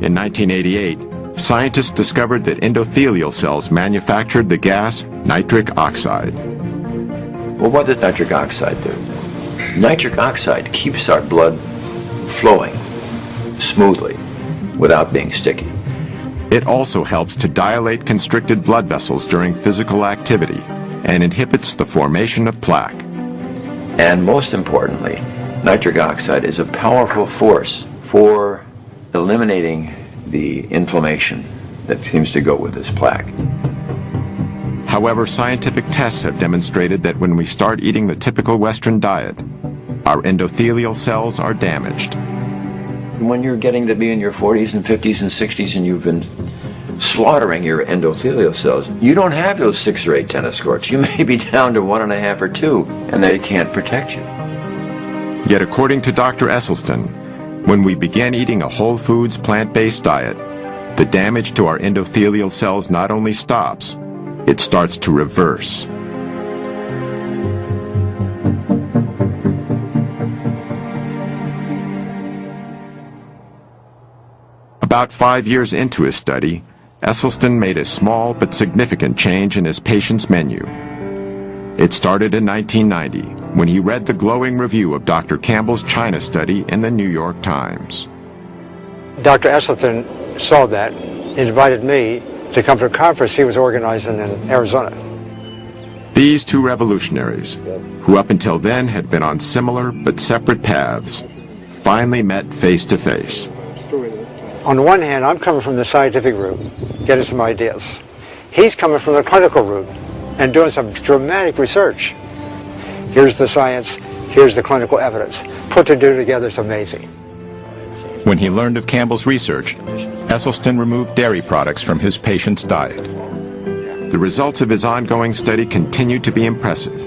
In 1988, scientists discovered that endothelial cells manufactured the gas nitric oxide. Well, what does nitric oxide do? Nitric oxide keeps our blood flowing smoothly without being sticky. It also helps to dilate constricted blood vessels during physical activity and inhibits the formation of plaque. And most importantly, nitric oxide is a powerful force for eliminating the inflammation that seems to go with this plaque. However, scientific tests have demonstrated that when we start eating the typical Western diet, our endothelial cells are damaged. When you're getting to be in your 40s and 50s and 60s and you've been slaughtering your endothelial cells, you don't have those 6 or 8 tennis courts. You may be down to 1.5 or 2, and they can't protect you. Yet according to Dr. Esselstyn, when we begin eating a whole foods plant-based diet, the damage to our endothelial cells not only stops, it starts to reverse. About 5 years into his study, Esselstyn made a small but significant change in his patient's menu. It started in 1990 when he read the glowing review of Dr. Campbell's China study in the New York Times. Dr. Esselstyn saw that and invited me to come to a conference he was organizing in Arizona. These two revolutionaries, who up until then had been on similar but separate paths, finally met face to face. On the one hand, I'm coming from the scientific route, getting some ideas. He's coming from the clinical route and doing some dramatic research. Here's the science, here's the clinical evidence. Put the two together is amazing. When he learned of Campbell's research, Esselstyn removed dairy products from his patient's diet. The results of his ongoing study continued to be impressive,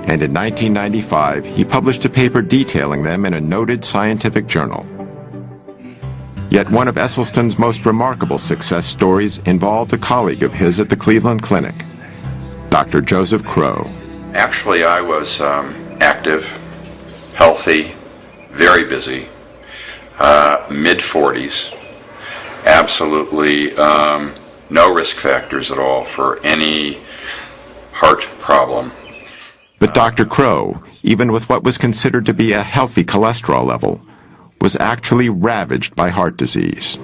and in 1995 he published a paper detailing them in a noted scientific journal. Yet one of Esselstyn's most remarkable success stories involved a colleague of his at the Cleveland Clinic, Dr. Joseph Crow. Actually, I was active, healthy, very busy, mid-40s, absolutely no risk factors at all for any heart problem. But Dr. Crow, even with what was considered to be a healthy cholesterol level, was actually ravaged by heart disease.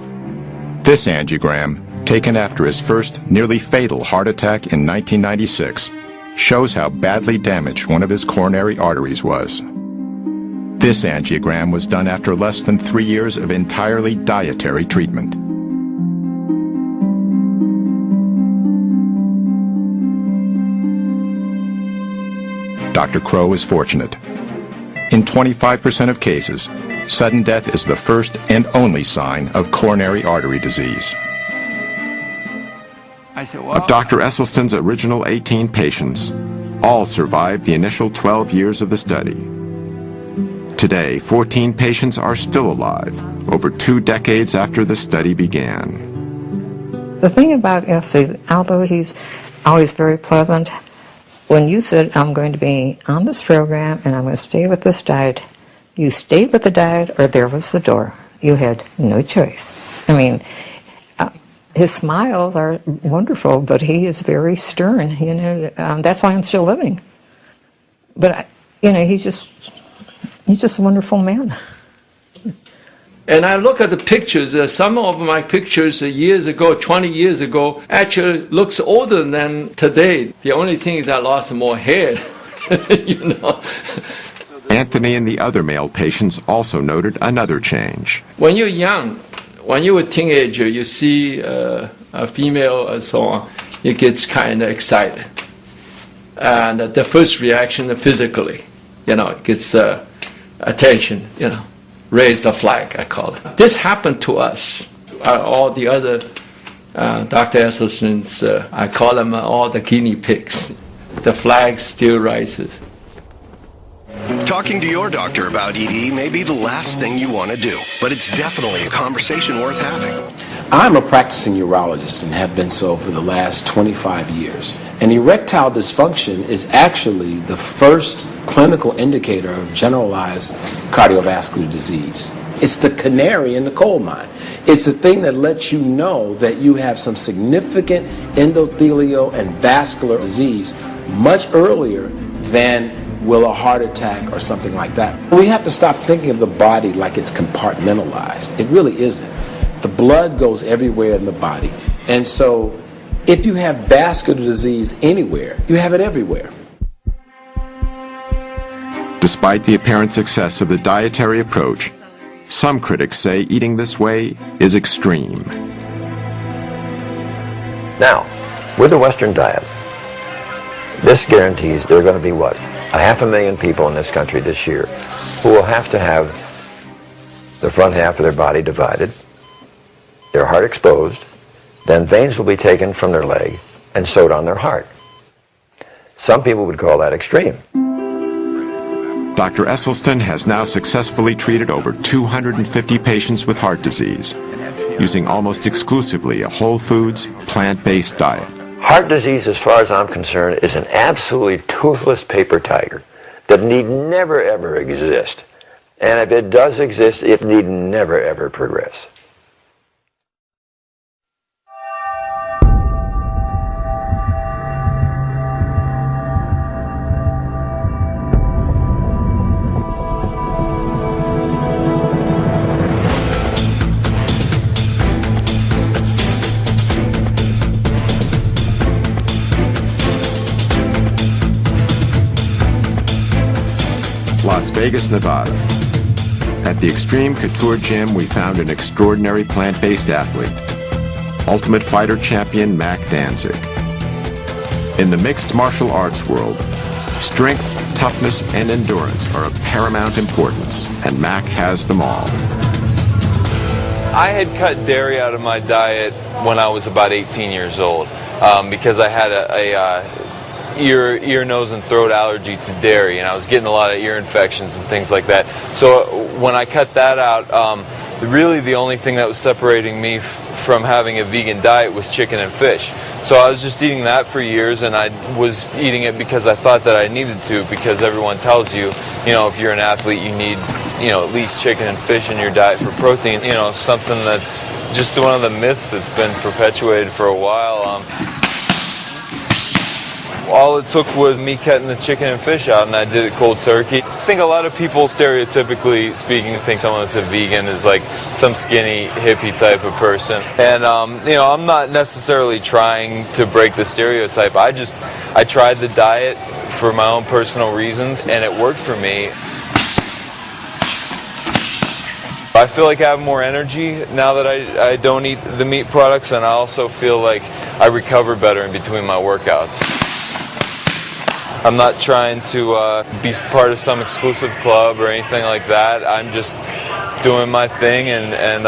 This angiogram, taken after his first nearly fatal heart attack in 1996, shows how badly damaged one of his coronary arteries was. This angiogram was done after less than 3 years of entirely dietary treatment. Dr. Crow is fortunate. In 25% of cases, sudden death is the first and only sign of coronary artery disease. Of Dr. Esselstyn's original 18 patients, all survived the initial 12 years of the study. Today, 14 patients are still alive, over 2 decades after the study began. The thing about Essie, although he's always very pleasant, when you said, I'm going to be on this program and I'm going to stay with this diet, you stayed with the diet or there was the door. You had no choice. I mean, his smiles are wonderful, but he is very stern, you know. That's why I'm still living. But, you know, he's just a wonderful man. And I look at the pictures, some of my pictures years ago, 20 years ago, actually looks older than today. The only thing is I lost more hair, you know. Anthony and the other male patients also noted another change. When you're young, when you're a teenager, you see a female and so on, you get kind of excited. And the first reaction physically, you know, it gets attention, you know. Raise the flag, I call it. This happened to us. All the other Dr. Esselstyn's, I call them all the guinea pigs. The flag still rises. Talking to your doctor about ED may be the last thing you want to do, but it's definitely a conversation worth having. I'm a practicing urologist and have been so for the last 25 years. And erectile dysfunction is actually the first clinical indicator of generalized cardiovascular disease. It's the canary in the coal mine. It's the thing that lets you know that you have some significant endothelial and vascular disease much earlier than will a heart attack or something like that. We have to stop thinking of the body like it's compartmentalized. It really isn't. The blood goes everywhere in the body. And so if you have vascular disease anywhere, you have it everywhere. Despite the apparent success of the dietary approach, some critics say eating this way is extreme. Now, with the Western diet, this guarantees there are going to be, what, 500,000 people in this country this year who will have to have the front half of their body divided, their heart exposed, then veins will be taken from their leg and sewed on their heart. Some people would call that extreme. Dr. Esselstyn has now successfully treated over 250 patients with heart disease, using almost exclusively a whole foods, plant-based diet. Heart disease, as far as I'm concerned, is an absolutely toothless paper tiger that need never ever exist. And if it does exist, it need never ever progress. Las Vegas, Nevada. At the Extreme Couture Gym, we found an extraordinary plant-based athlete, Ultimate Fighter champion Mac Danzig. In the mixed martial arts world, strength, toughness, and endurance are of paramount importance, and Mac has them all. I had cut dairy out of my diet when I was about 18 years old because I had a ear, nose, and throat allergy to dairy, and I was getting a lot of ear infections and things like that. So when I cut that out, really the only thing that was separating me from having a vegan diet was chicken and fish. So I was just eating that for years, and I was eating it because I thought that I needed to, because everyone tells you, if you're an athlete, you need, at least chicken and fish in your diet for protein. Something that's just one of the myths that's been perpetuated for a while. All it took was me cutting the chicken and fish out, and I did it cold turkey. I think a lot of people, stereotypically speaking, think someone that's a vegan is like some skinny hippie type of person. And I'm not necessarily trying to break the stereotype. I tried the diet for my own personal reasons, and it worked for me. I feel like I have more energy now that I don't eat the meat products, and I also feel like I recover better in between my workouts. I'm not trying to be part of some exclusive club or anything like that. I'm just doing my thing, and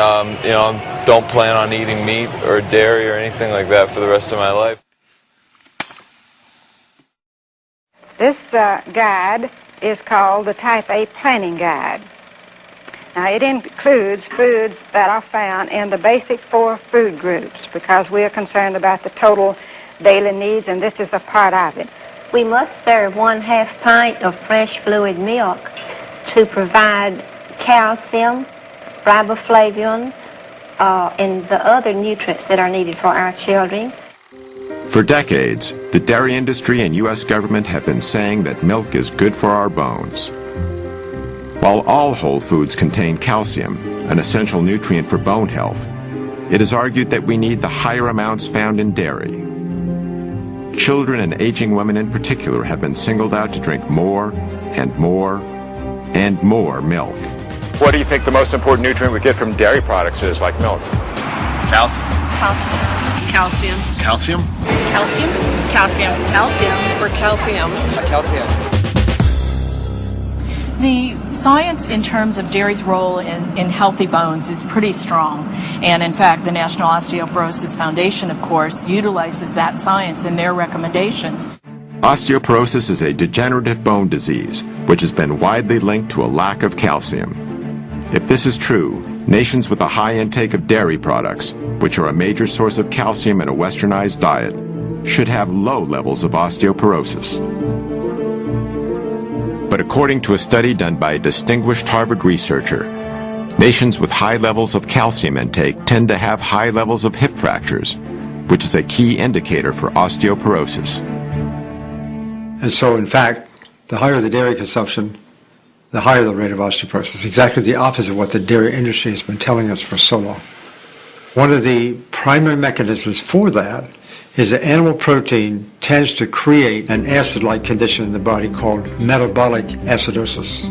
don't plan on eating meat or dairy or anything like that for the rest of my life. This guide is called the Type A Planning Guide. Now, it includes foods that are found in the basic 4 food groups, because we are concerned about the total daily needs, and this is a part of it. We must serve 1/2 pint of fresh fluid milk to provide calcium, riboflavin, and the other nutrients that are needed for our children. For decades, the dairy industry and U.S. government have been saying that milk is good for our bones. While all whole foods contain calcium, an essential nutrient for bone health, it is argued that we need the higher amounts found in dairy. Children and aging women in particular have been singled out to drink more and more and more milk. What do you think the most important nutrient we get from dairy products is, like milk? Calcium. Calcium. Calcium? Calcium. Calcium. Calcium. Or calcium. Calcium. The science in terms of dairy's role in healthy bones is pretty strong. And in fact, the National Osteoporosis Foundation, of course, utilizes that science in their recommendations. Osteoporosis is a degenerative bone disease, which has been widely linked to a lack of calcium. If this is true, nations with a high intake of dairy products, which are a major source of calcium in a westernized diet, should have low levels of osteoporosis. But according to a study done by a distinguished Harvard researcher, Nations with high levels of calcium intake tend to have high levels of hip fractures, which is a key indicator for osteoporosis. And so, in fact, the higher the dairy consumption, the higher the rate of osteoporosis. Exactly the opposite of what the dairy industry has been telling us for so long. One of the primary mechanisms for that is that animal protein tends to create an acid-like condition in the body called metabolic acidosis.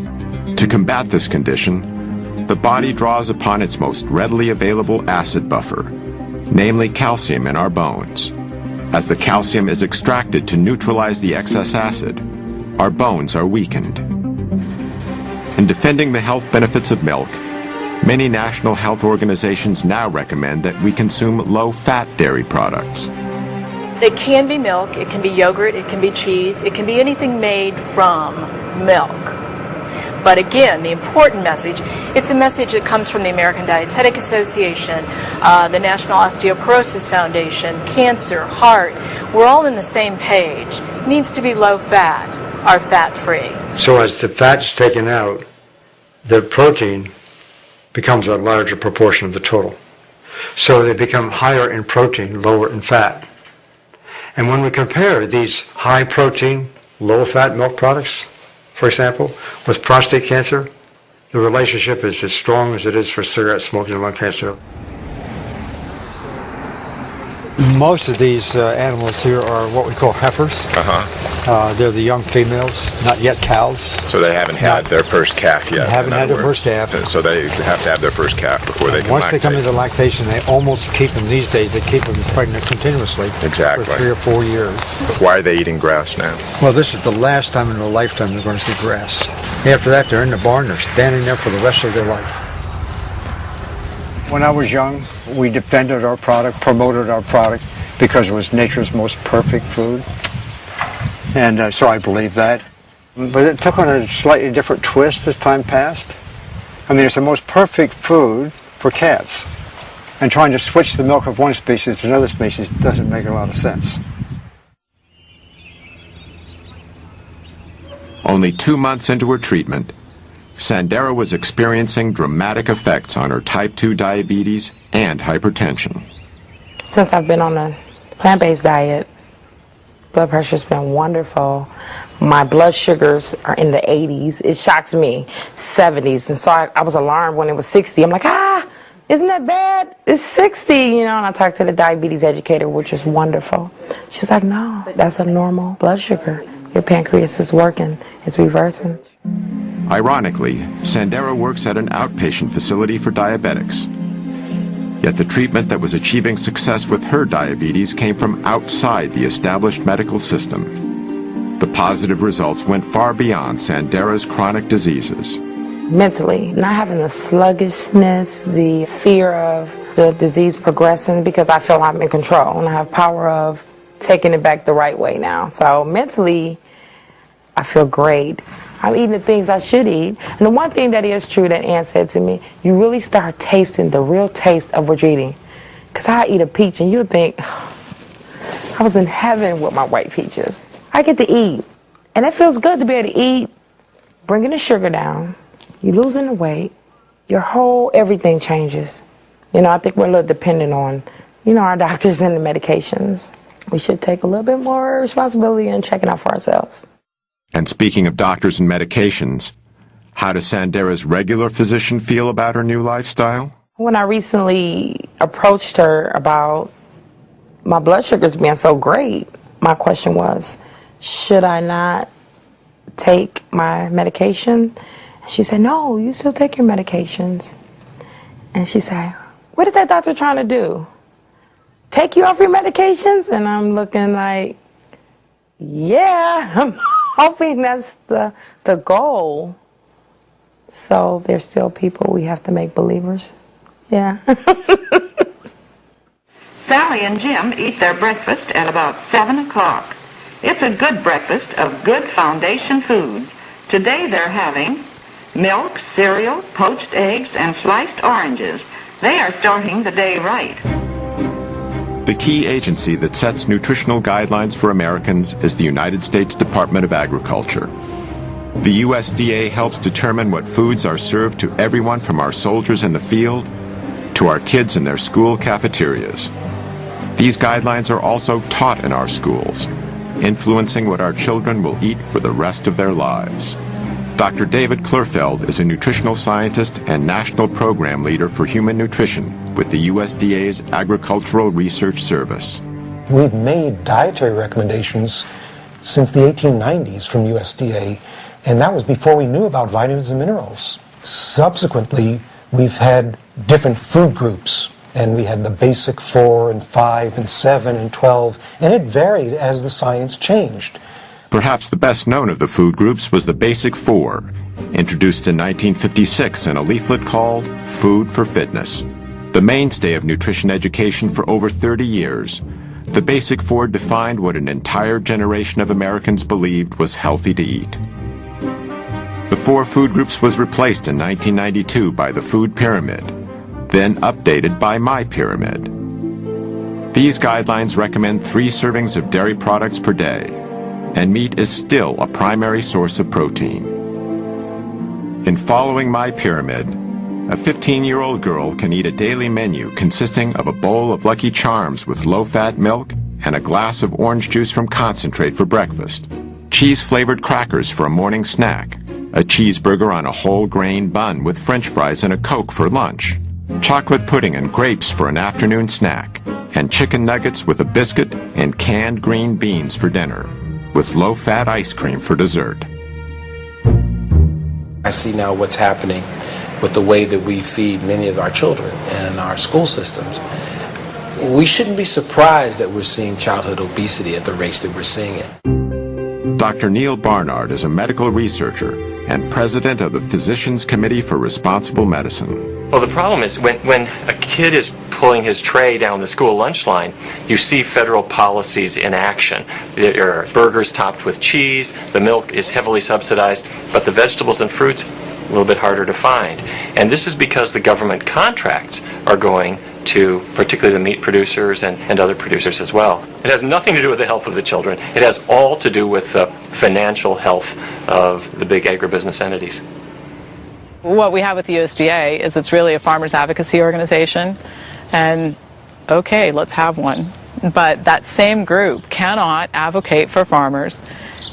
To combat this condition, the body draws upon its most readily available acid buffer, namely calcium in our bones. As the calcium is extracted to neutralize the excess acid, our bones are weakened. In defending the health benefits of milk, many national health organizations now recommend that we consume low-fat dairy products. It can be milk, it can be yogurt, it can be cheese, it can be anything made from milk. But again, the important message, it's a message that comes from the American Dietetic Association, the National Osteoporosis Foundation, cancer, heart. We're all in the same page. It needs to be low fat or fat-free. So as the fat is taken out, the protein becomes a larger proportion of the total. So they become higher in protein, lower in fat. And when we compare these high protein, low fat milk products, for example, with prostate cancer, the relationship is as strong as it is for cigarette smoking and lung cancer. Most of these animals here are what we call heifers. They're the young females, not yet cows. So they haven't had their first calf yet. They haven't had their first calf. So they have to have their first calf before they can Once lactate. they come into lactation, they almost keep them, these days, they keep them pregnant continuously Exactly. for 3 or 4 years. Why are they eating grass now? Well, this is the last time in their lifetime they're going to see grass. After that, they're in the barn, they're standing there for the rest of their life. When I was young, we defended our product, promoted our product, because it was nature's most perfect food. And so I believe that. But it took on a slightly different twist as time passed. I mean, it's the most perfect food for cats. And trying to switch the milk of one species to another species doesn't make a lot of sense. Only 2 months into her treatment, Sandera was experiencing dramatic effects on her type 2 diabetes and hypertension. Since I've been on a plant-based diet, blood pressure's been wonderful. My blood sugars are in the 80s. It shocks me, 70s. And so I was alarmed when it was 60. I'm like, isn't that bad? It's 60, you know. And I talked to the diabetes educator, which is wonderful. She's like, no, that's a normal blood sugar. Your pancreas is working. It's reversing. Ironically, Sandera works at an outpatient facility for diabetics. Yet the treatment that was achieving success with her diabetes came from outside the established medical system. The positive results went far beyond Sandera's chronic diseases. Mentally, not having the sluggishness, the fear of the disease progressing, because I feel I'm in control and I have power of taking it back the right way now. So mentally, I feel great. I'm eating the things I should eat. And the one thing that is true that Ann said to me, you really start tasting the real taste of what you're eating. Because I eat a peach and you think, I was in heaven with my white peaches. I get to eat. And it feels good to be able to eat, bringing the sugar down, you losing the weight, your whole everything changes. You know, I think we're a little dependent on, you know, our doctors and the medications. We should take a little bit more responsibility in checking out for ourselves. And speaking of doctors and medications, how does Sandera's regular physician feel about her new lifestyle? When I recently approached her about my blood sugars being so great, my question was, should I not take my medication? And she said, no, you still take your medications. And she said, what is that doctor trying to do? Take you off your medications? And I'm looking like, yeah, I'm hoping that's the goal. So there's still people we have to make believers. Yeah. Sally and Jim eat their breakfast at about 7 o'clock. It's a good breakfast of good foundation foods. Today they're having milk, cereal, poached eggs, and sliced oranges. They are starting the day right. The key agency that sets nutritional guidelines for Americans is the United States Department of Agriculture. The USDA helps determine what foods are served to everyone from our soldiers in the field to our kids in their school cafeterias. These guidelines are also taught in our schools, influencing what our children will eat for the rest of their lives. Dr. David Klurfeld is a nutritional scientist and national program leader for human nutrition with the USDA's Agricultural Research Service. We've made dietary recommendations since the 1890s from USDA, and that was before we knew about vitamins and minerals. Subsequently, we've had different food groups, and we had the basic 4 and 5 and 7 and 12, and it varied as the science changed. Perhaps the best known of the food groups was the Basic 4, introduced in 1956 in a leaflet called Food for Fitness. The mainstay of nutrition education for over 30 years, the Basic 4 defined what an entire generation of Americans believed was healthy to eat. The 4 food groups was replaced in 1992 by the Food Pyramid, then updated by My Pyramid. These guidelines recommend 3 servings of dairy products per day, and meat is still a primary source of protein. In following My Pyramid, a 15-year-old girl can eat a daily menu consisting of a bowl of Lucky Charms with low-fat milk and a glass of orange juice from concentrate for breakfast, cheese-flavored crackers for a morning snack, a cheeseburger on a whole grain bun with French fries and a Coke for lunch, chocolate pudding and grapes for an afternoon snack, and chicken nuggets with a biscuit and canned green beans for dinner, with low-fat ice cream for dessert. I see now what's happening with the way that we feed many of our children and our school systems. We shouldn't be surprised that we're seeing childhood obesity at the rates that we're seeing it. Dr. Neil Barnard is a medical researcher and president of the Physicians Committee for Responsible Medicine. Well, the problem is when a kid is pulling his tray down the school lunch line, you see federal policies in action. There are burgers topped with cheese, the milk is heavily subsidized, but the vegetables and fruits, a little bit harder to find. And this is because the government contracts are going to particularly the meat producers and other producers as well. It has nothing to do with the health of the children. It has all to do with the financial health of the big agribusiness entities. What we have with the USDA is it's really a farmers advocacy organization, and okay, let's have one. But that same group cannot advocate for farmers,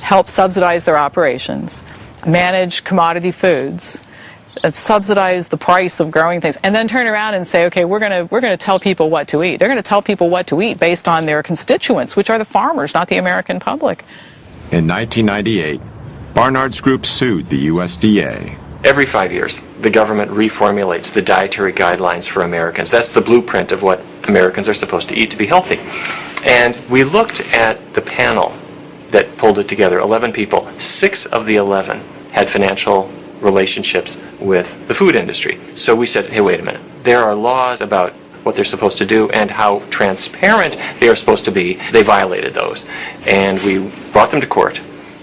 help subsidize their operations, manage commodity foods, subsidize the price of growing things, and then turn around and say, okay, we're going to tell people what to eat. They're going to tell people what to eat based on their constituents, which are the farmers, not the American public. In 1998, Barnard's group sued the USDA. Every 5 years, the government reformulates the dietary guidelines for Americans. That's the blueprint of what Americans are supposed to eat to be healthy. And we looked at the panel that pulled it together, 11 people. 6 of the 11 had financial relationships with the food industry. So we said, hey, wait a minute. There are laws about what they're supposed to do and how transparent they are supposed to be. They violated those. And we brought them to court.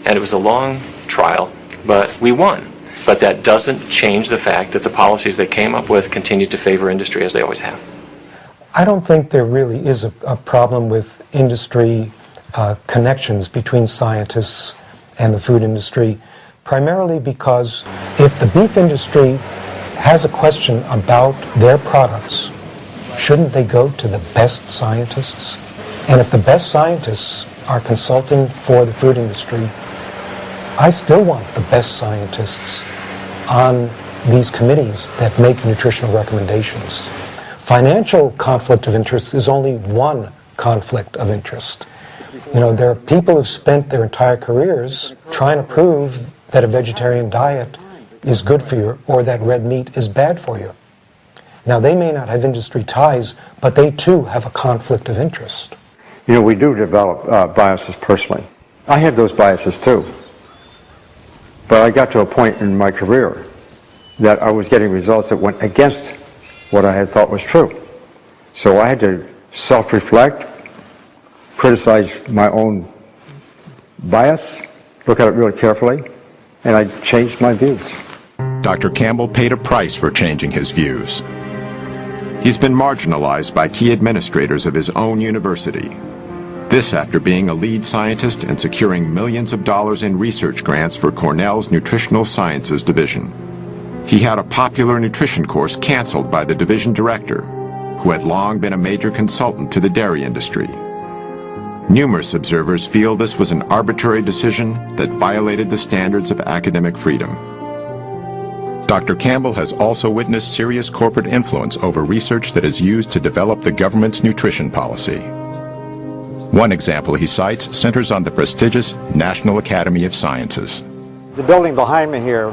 And it was a long trial, but we won. But that doesn't change the fact that the policies they came up with continue to favor industry as they always have. I don't think there really is a problem with industry connections between scientists and the food industry, primarily because if the beef industry has a question about their products, shouldn't they go to the best scientists? And if the best scientists are consulting for the food industry, I still want the best scientists on these committees that make nutritional recommendations. Financial conflict of interest is only one conflict of interest. You know, there are people who've spent their entire careers trying to prove that a vegetarian diet is good for you or that red meat is bad for you. Now, they may not have industry ties, but they too have a conflict of interest. You know, we do develop biases personally. I had those biases too. But I got to a point in my career that I was getting results that went against what I had thought was true. So I had to self-reflect, criticize my own bias, look at it really carefully, and I changed my views. Dr. Campbell paid a price for changing his views. He's been marginalized by key administrators of his own university. This after being a lead scientist and securing millions of dollars in research grants for Cornell's Nutritional Sciences Division. He had a popular nutrition course canceled by the division director, who had long been a major consultant to the dairy industry. Numerous observers feel this was an arbitrary decision that violated the standards of academic freedom. Dr. Campbell has also witnessed serious corporate influence over research that is used to develop the government's nutrition policy. One example he cites centers on the prestigious National Academy of Sciences. The building behind me here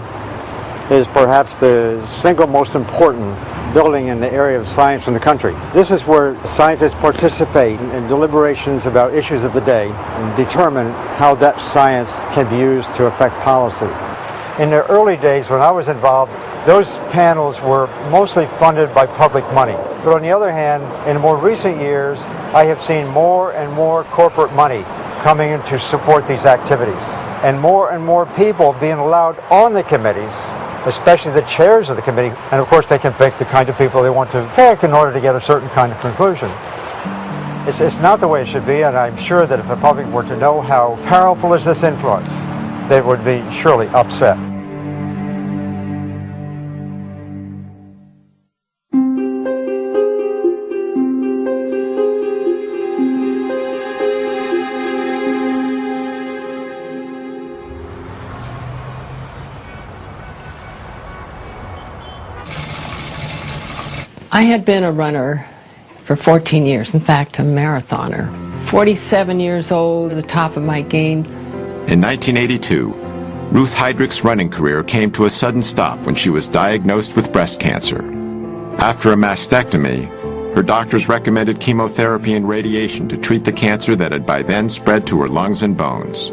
is perhaps the single most important building in the area of science in the country. This is where scientists participate in deliberations about issues of the day and determine how that science can be used to affect policy. In the early days when I was involved, those panels were mostly funded by public money. But on the other hand, in more recent years, I have seen more and more corporate money coming in to support these activities. And more people being allowed on the committees, especially the chairs of the committee. And of course they can pick the kind of people they want to pick in order to get a certain kind of conclusion. It's not the way it should be, and I'm sure that if the public were to know how powerful is this influence, they would be surely upset. I had been a runner for 14 years, in fact, a marathoner. 47 years old, at the top of my game. In 1982, Ruth Heydrich's running career came to a sudden stop when she was diagnosed with breast cancer. After a mastectomy, her doctors recommended chemotherapy and radiation to treat the cancer that had by then spread to her lungs and bones.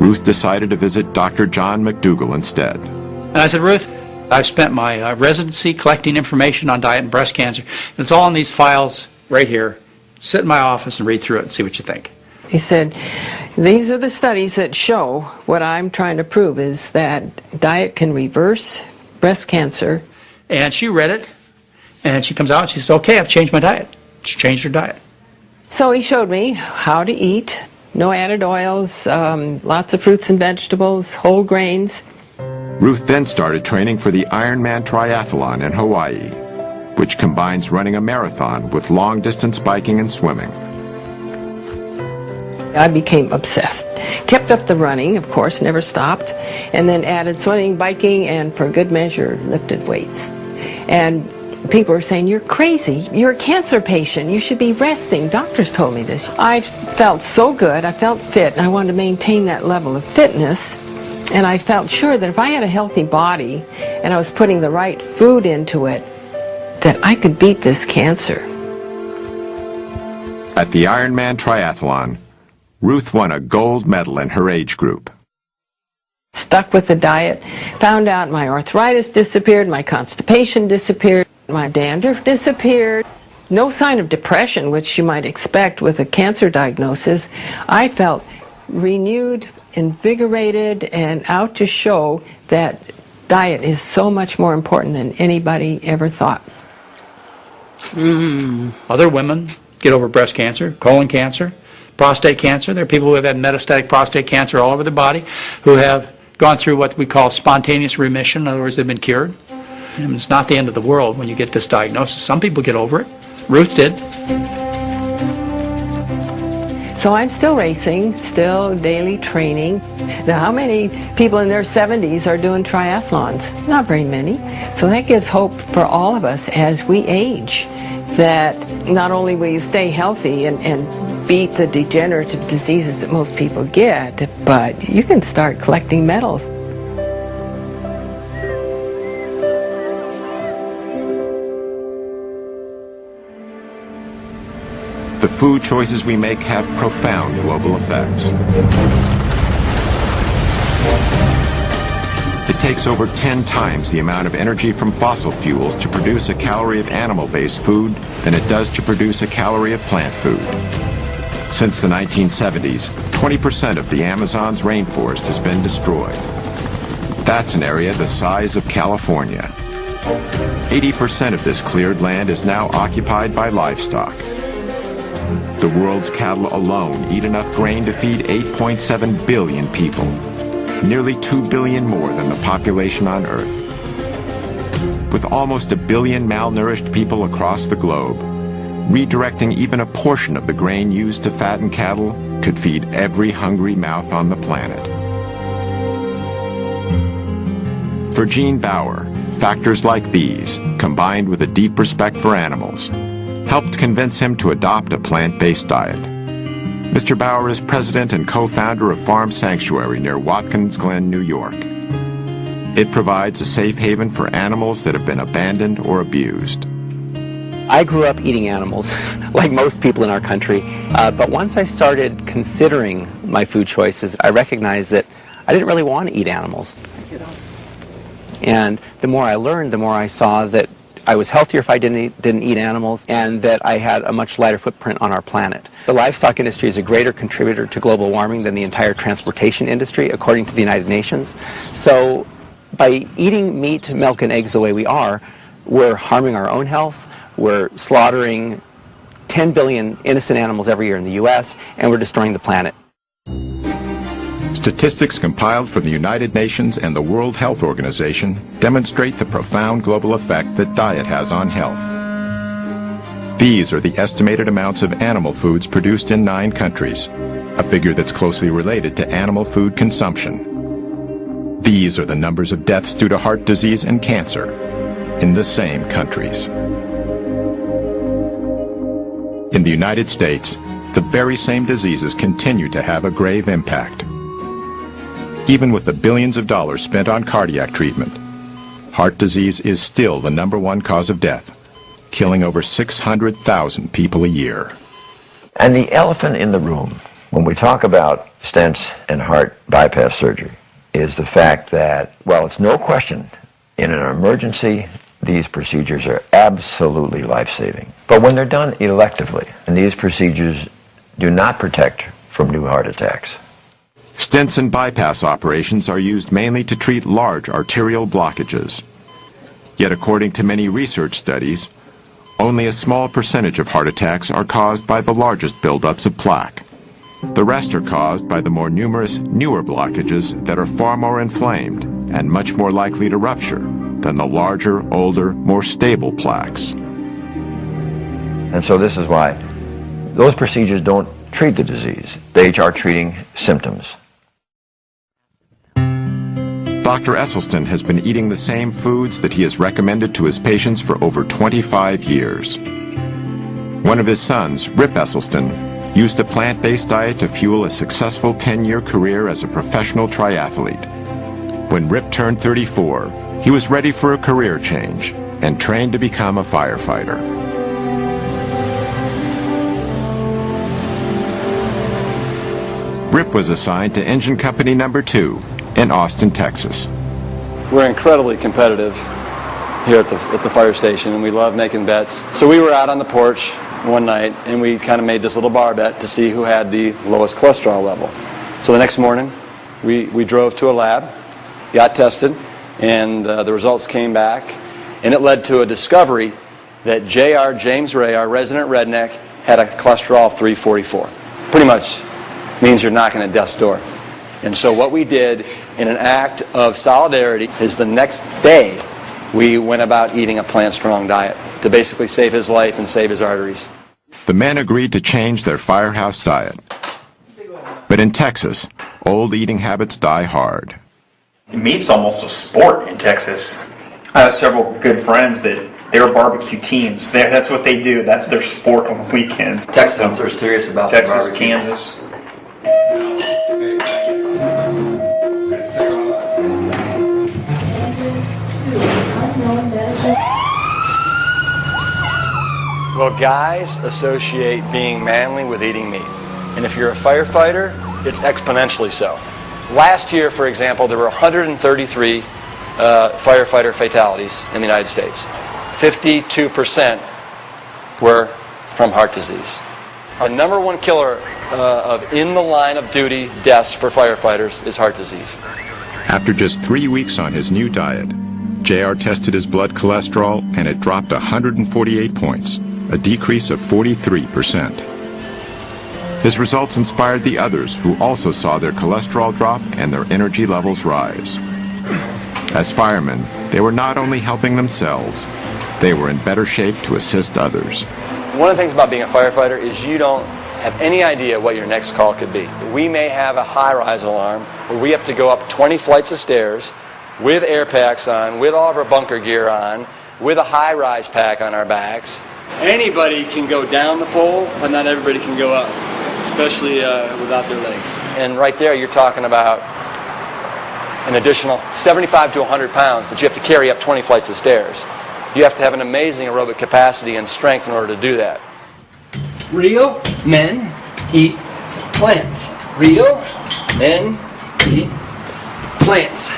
Ruth decided to visit Dr. John McDougall instead. And I said, Ruth, I've spent my residency collecting information on diet and breast cancer, and it's all in these files right here. Sit in my office and read through it and see what you think. He said, these are the studies that show what I'm trying to prove is that diet can reverse breast cancer. And she read it, and she comes out and she says, okay, I've changed my diet. She changed her diet. So he showed me how to eat, no added oils, lots of fruits and vegetables, whole grains. Ruth then started training for the Ironman Triathlon in Hawaii, which combines running a marathon with long-distance biking and swimming. I became obsessed. Kept up the running, of course, never stopped, and then added swimming, biking, and for good measure, lifted weights. And people were saying, you're crazy, you're a cancer patient, you should be resting. Doctors told me this. I felt so good, I felt fit, and I wanted to maintain that level of fitness. And I felt sure that if I had a healthy body and I was putting the right food into it, that I could beat this cancer. At the Ironman Triathlon, Ruth won a gold medal in her age group. Stuck with the diet, found out my arthritis disappeared, my constipation disappeared, my dandruff disappeared. No sign of depression, which you might expect with a cancer diagnosis. I felt renewed, invigorated, and out to show that diet is so much more important than anybody ever thought. Other women get over breast cancer, colon cancer, prostate cancer. There are people who have had metastatic prostate cancer all over their body who have gone through what we call spontaneous remission. In other words, they've been cured. And it's not the end of the world when you get this diagnosis. Some people get over it. Ruth did. So I'm still racing, still daily training. Now, how many people in their 70s are doing triathlons? Not very many. So that gives hope for all of us as we age, that not only will you stay healthy and beat the degenerative diseases that most people get, but you can start collecting medals. The food choices we make have profound global effects. It takes over 10 times the amount of energy from fossil fuels to produce a calorie of animal-based food than it does to produce a calorie of plant food. Since the 1970s, 20% of the Amazon's rainforest has been destroyed. That's an area the size of California. 80% of this cleared land is now occupied by livestock. The world's cattle alone eat enough grain to feed 8.7 billion people, nearly 2 billion more than the population on Earth. With almost 1 billion malnourished people across the globe, redirecting even a portion of the grain used to fatten cattle could feed every hungry mouth on the planet. For Gene Bauer, factors like these, combined with a deep respect for animals, helped convince him to adopt a plant-based diet. Mr. Bauer is president and co-founder of Farm Sanctuary near Watkins Glen, New York. It provides a safe haven for animals that have been abandoned or abused. I grew up eating animals, like most people in our country, but once I started considering my food choices, I recognized that I didn't really want to eat animals. And the more I learned, the more I saw that I was healthier if I didn't eat animals, and that I had a much lighter footprint on our planet. The livestock industry is a greater contributor to global warming than the entire transportation industry, according to the United Nations. So by eating meat, milk, and eggs the way we are, we're harming our own health. We're slaughtering 10 billion innocent animals every year in the U.S., and we're destroying the planet. Statistics compiled from the United Nations and the World Health Organization demonstrate the profound global effect that diet has on health. These are the estimated amounts of animal foods produced in 9 countries, a figure that's closely related to animal food consumption. These are the numbers of deaths due to heart disease and cancer in the same countries. In the United States, the very same diseases continue to have a grave impact. Even with the billions of dollars spent on cardiac treatment, heart disease is still the #1 cause of death, killing over 600,000 people a year. And the elephant in the room, when we talk about stents and heart bypass surgery, is the fact that, well, it's no question, in an emergency, these procedures are absolutely life-saving. But when they're done electively, and these procedures do not protect from new heart attacks. Stents and bypass operations are used mainly to treat large arterial blockages. Yet according to many research studies, only a small percentage of heart attacks are caused by the largest buildups of plaque. The rest are caused by the more numerous, newer blockages that are far more inflamed and much more likely to rupture than the larger, older, more stable plaques. And so this is why those procedures don't treat the disease. They are treating symptoms. Dr. Esselstyn has been eating the same foods that he has recommended to his patients for over 25 years. One of his sons, Rip Esselstyn, used a plant-based diet to fuel a successful 10-year career as a professional triathlete. When Rip turned 34, he was ready for a career change and trained to become a firefighter. Rip was assigned to Engine Company No. 2 in Austin, Texas. We're incredibly competitive here at the fire station, and we love making bets. So we were out on the porch one night, and we kind of made this little bar bet to see who had the lowest cholesterol level. So the next morning, we drove to a lab, got tested, and the results came back, and it led to a discovery that J.R. James Ray, our resident redneck, had a cholesterol of 344. Pretty much means you're knocking at death's door. And so what we did in an act of solidarity is the next day we went about eating a plant-strong diet to basically save his life and save his arteries. The men agreed to change their firehouse diet. But in Texas, old eating habits die hard. Meat's almost a sport in Texas. I have several good friends that they're barbecue teams. That's what they do. That's their sport on the weekends. Texans are serious about Texas, the barbecue. Kansas. Well, guys associate being manly with eating meat. And if you're a firefighter, it's exponentially so. Last year, for example, there were 133 firefighter fatalities in the United States. 52% were from heart disease. The #1 killer of in the line of duty deaths for firefighters is heart disease. After just 3 weeks on his new diet, JR tested his blood cholesterol and it dropped 148 points, a decrease of 43%. His results inspired the others who also saw their cholesterol drop and their energy levels rise. As firemen, they were not only helping themselves, they were in better shape to assist others. One of the things about being a firefighter is you don't have any idea what your next call could be. We may have a high-rise alarm where we have to go up 20 flights of stairs with air packs on, with all of our bunker gear on, with a high-rise pack on our backs. Anybody can go down the pole, but not everybody can go up, especially without their legs. And right there you're talking about an additional 75 to 100 pounds that you have to carry up 20 flights of stairs. You have to have an amazing aerobic capacity and strength in order to do that. Real men eat plants. Real men eat plants.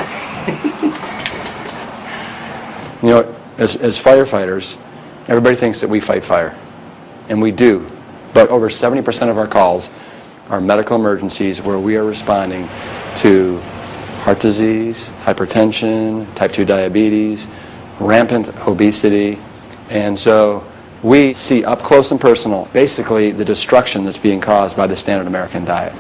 You know, as firefighters, everybody thinks that we fight fire, and we do. But over 70% of our calls are medical emergencies where we are responding to heart disease, hypertension, type 2 diabetes, rampant obesity, and so we see up close and personal basically the destruction that's being caused by the standard American diet.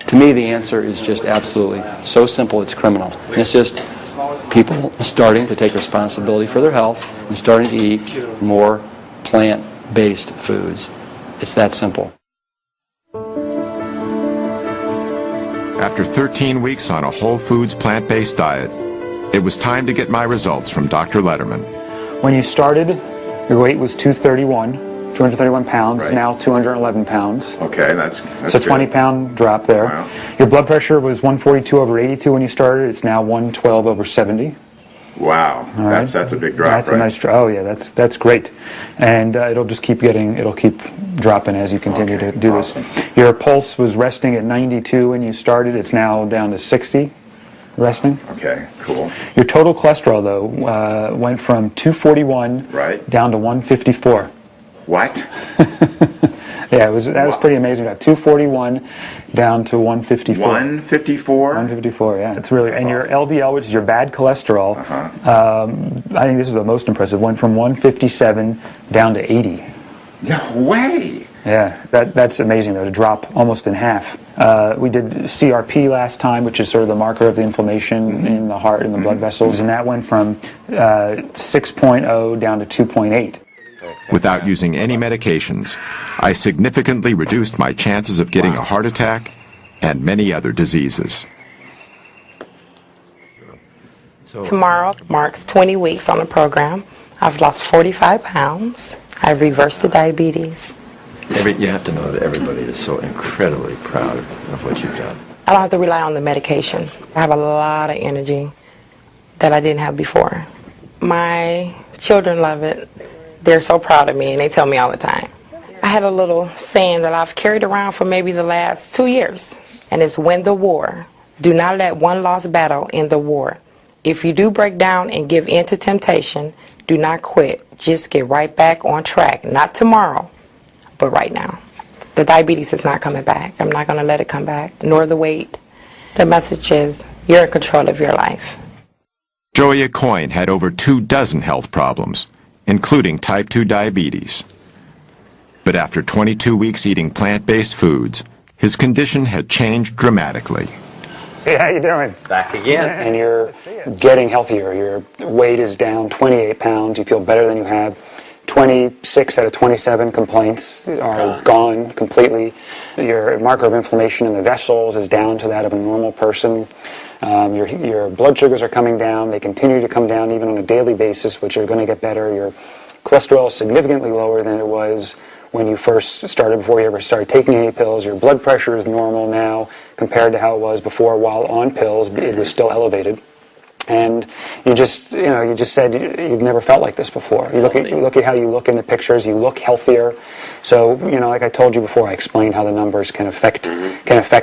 To me, the answer is just absolutely so simple it's criminal. And it's just people starting to take responsibility for their health and starting to eat more plant-based foods. It's that simple. After 13 weeks on a whole foods plant-based diet, it was time to get my results from Dr. Letterman. When you started, your weight was 231 pounds, right. Now 211 pounds. Okay, that's it's a 20-pound drop there. Wow. Your blood pressure was 142/82 when you started. It's now 112/70. Wow, All right. That's a big drop, That's right? a nice drop. Oh yeah, that's great, and it'll just keep dropping as you continue to do awesome. this. Your pulse was resting at 92 when you started. It's now down to 60. Resting. Okay, cool. Your total cholesterol, though, went from 241 down to 154. What? Yeah, that was pretty amazing. 241 down to 154. 154? 154, yeah. It's really, and your LDL, which is your bad cholesterol, I think this is the most impressive, went from 157 down to 80. No way! Yeah, that's amazing, though, to drop almost in half. We did CRP last time, which is sort of the marker of the inflammation in the heart and the blood vessels, and that went from 6.0 down to 2.8. Without using any medications, I significantly reduced my chances of getting a heart attack and many other diseases. Tomorrow marks 20 weeks on the program. I've lost 45 pounds. I've reversed the diabetes. You have to know that everybody is so incredibly proud of what you've done. I don't have to rely on the medication. I have a lot of energy that I didn't have before. My children love it. They're so proud of me, and they tell me all the time. I had a little saying that I've carried around for maybe the last 2 years, and it's win the war. Do not let one lost battle end the war. If you do break down and give in to temptation, do not quit. Just get right back on track. Not tomorrow, but right now. The diabetes is not coming back. I'm not going to let it come back, nor the weight. The message is you're in control of your life. Joey Coyne had over 24 health problems, including type 2 diabetes. But after 22 weeks eating plant-based foods, his condition had changed dramatically. Hey, how you doing? Back again. And you're getting healthier. Your weight is down 28 pounds. You feel better than you have. 26 out of 27 complaints are gone completely. Your marker of inflammation in the vessels is down to that of a normal person. Your blood sugars are coming down. They continue to come down even on a daily basis, which are going to get better. Your cholesterol is significantly lower than it was when you first started, before you ever started taking any pills. Your blood pressure is normal now compared to how it was before. While on pills, it was still elevated. And you just said you've never felt like this before. You look at how you look in the pictures. You look healthier. So, like I told you before, I explained how the numbers can affect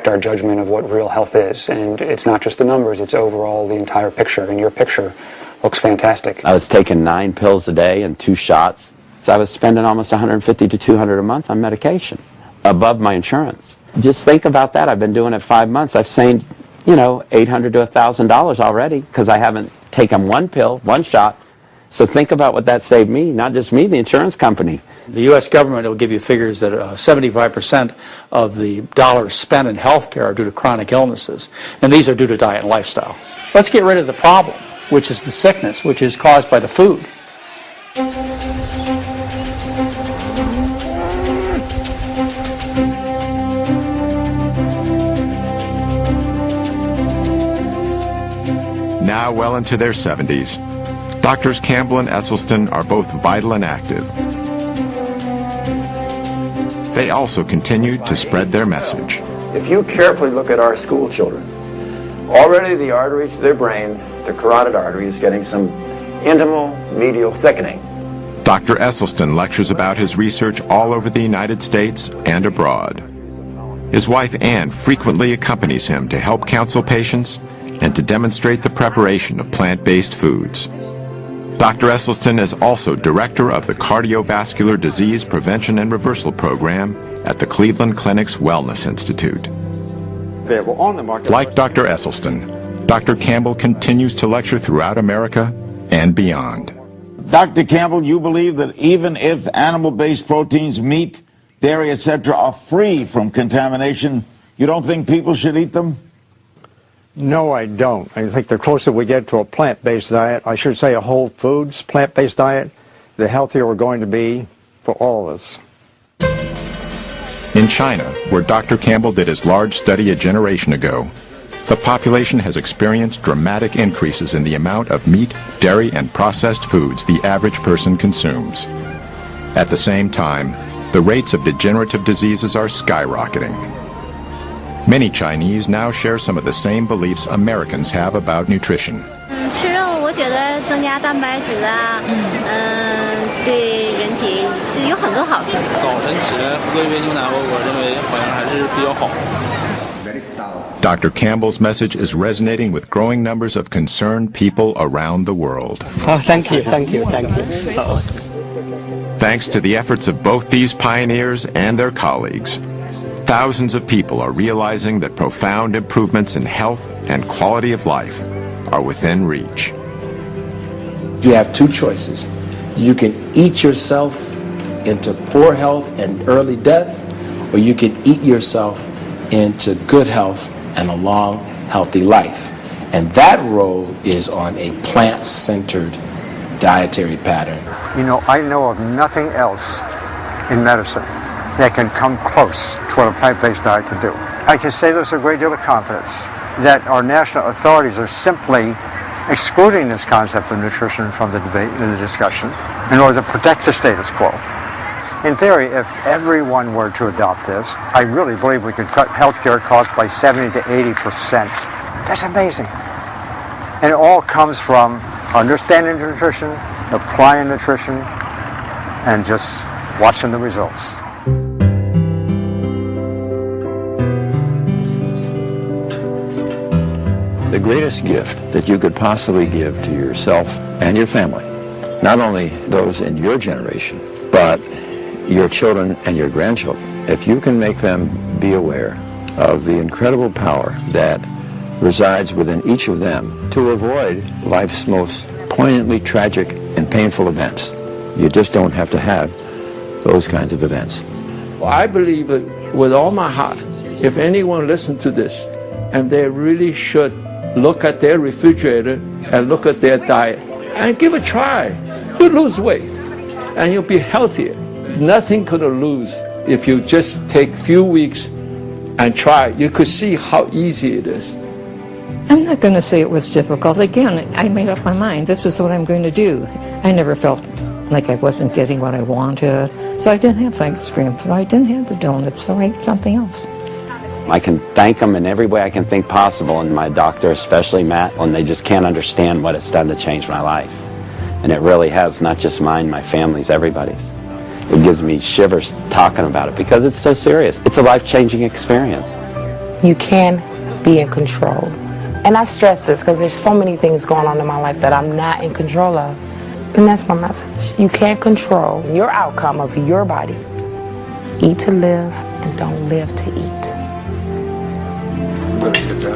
our judgment of what real health is. And it's not just the numbers; it's overall the entire picture. And your picture looks fantastic. I was taking 9 pills a day and 2 shots. So I was spending almost $150 to $200 a month on medication, above my insurance. Just think about that. I've been doing it 5 months. I've saved, $800 to $1,000 already because I haven't taken 1 pill, 1 shot, So think about what that saved me, not just me, the insurance company. The U.S. government will give you figures that 75% of the dollars spent in health care are due to chronic illnesses, and these are due to diet and lifestyle. Let's get rid of the problem, which is the sickness, which is caused by the food. Now well into their 70s, Doctors Campbell and Esselstyn are both vital and active. They also continue to spread their message. If you carefully look at our school children, already the arteries to their brain, the carotid artery, is getting some intimal medial thickening. Dr. Esselstyn lectures about his research all over the United States and abroad. His wife Ann frequently accompanies him to help counsel patients and to demonstrate the preparation of plant-based foods. Dr. Esselstyn is also director of the Cardiovascular Disease Prevention and Reversal Program at the Cleveland Clinic's Wellness Institute. Like Dr. Esselstyn, Dr. Campbell continues to lecture throughout America and beyond. Dr. Campbell, you believe that even if animal-based proteins, meat, dairy, etc., are free from contamination, you don't think people should eat them? No, I don't. I think the closer we get to a plant-based diet, I should say a whole foods plant-based diet, the healthier we're going to be for all of us. In China, where Dr. Campbell did his large study a generation ago, the population has experienced dramatic increases in the amount of meat, dairy, and processed foods the average person consumes. At the same time, the rates of degenerative diseases are skyrocketing. Many Chinese now share some of the same beliefs Americans have about nutrition. 吃肉我觉得增加蛋白质啊，对人体其实有很多好处。早晨起来喝一杯牛奶，我认为好像还是比较好。 Dr. Campbell's message is resonating with growing numbers of concerned people around the world. Oh, thank you, thank you, thank you. Thanks to the efforts of both these pioneers and their colleagues, thousands of people are realizing that profound improvements in health and quality of life are within reach. You have two choices. You can eat yourself into poor health and early death, or you can eat yourself into good health and a long, healthy life. And that road is on a plant-centered dietary pattern. You know, I know of nothing else in medicine that can come close to what a plant-based diet can do. I can say this with a great deal of confidence, that our national authorities are simply excluding this concept of nutrition from the debate and the discussion in order to protect the status quo. In theory, if everyone were to adopt this, I really believe we could cut healthcare costs by 70 to 80%. That's amazing. And it all comes from understanding nutrition, applying nutrition, and just watching the results. The greatest gift that you could possibly give to yourself and your family, not only those in your generation, but your children and your grandchildren, if you can make them be aware of the incredible power that resides within each of them to avoid life's most poignantly tragic and painful events. You just don't have to have those kinds of events. I believe with all my heart, if anyone listens to this, and they really should look at their refrigerator and look at their diet and give it a try. You'll lose weight and you'll be healthier. Nothing could lose if you just take a few weeks and try. You could see how easy it is. I'm not going to say it was difficult. Again, I made up my mind. This is what I'm going to do. I never felt like I wasn't getting what I wanted. So I didn't have ice cream. So I didn't have the donuts. So I ate something else. I can thank them in every way I can think possible, and my doctor, especially Matt, when they just can't understand what it's done to change my life. And it really has, not just mine, my family's, everybody's. It gives me shivers talking about it because it's so serious. It's a life-changing experience. You can be in control. And I stress this because there's so many things going on in my life that I'm not in control of. And that's my message. You can't control your outcome of your body. Eat to live and don't live to eat. Good job.